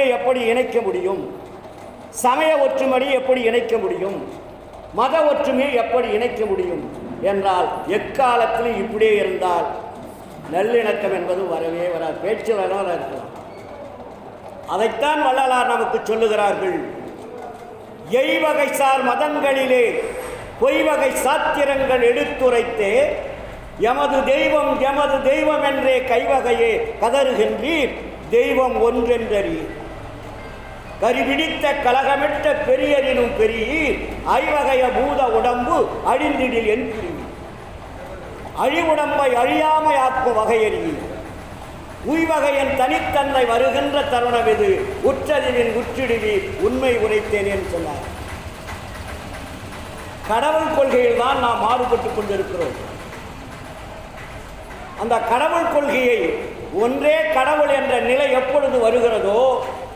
எப்படி இணைக்க முடியும்? சமய ஒற்றுமை எப்படி இணைக்க முடியும்? மத ஒற்றுமையை எப்படி இணைக்க முடியும் என்றால் எக்காலத்திலும் இப்படியே இருந்தால் நல்லிணக்கம் என்பது வரவே வராது. பேச்சில் இருக்கலாம். அதைத்தான் வள்ளலார் நமக்கு சொல்லுகிறார்கள். எய்வகைசார் மதங்களிலே பொய்வகை சாத்திரங்கள் எடுத்துரைத்தே எமது தெய்வம் என்றே கைவகையே கதறுகின்றீர் தெய்வம் ஒன்றென்றறி கரிபிடித்த கலகமிட்ட பெரியரினும் பெரியீர் ஐவகைய பூத உடம்பு அழிந்திடில் என்று அழிவுடம்பை அழியாமையாக்கும் வகையறியீர் உய்வகையின் தனித்தன்மை வருகின்ற தருணம் இது உற்றதினின் உற்றிடுவி உண்மை உரைத்தேன் என்று சொன்னார். கடவுள் கொள்கையில் தான் நாம் மாறுபட்டுக் கொண்டிருக்கிறோம். அந்த கடவுள் கொள்கையை ஒன்றே கடவுள் என்ற நிலை எப்பொழுது வருகிறதோ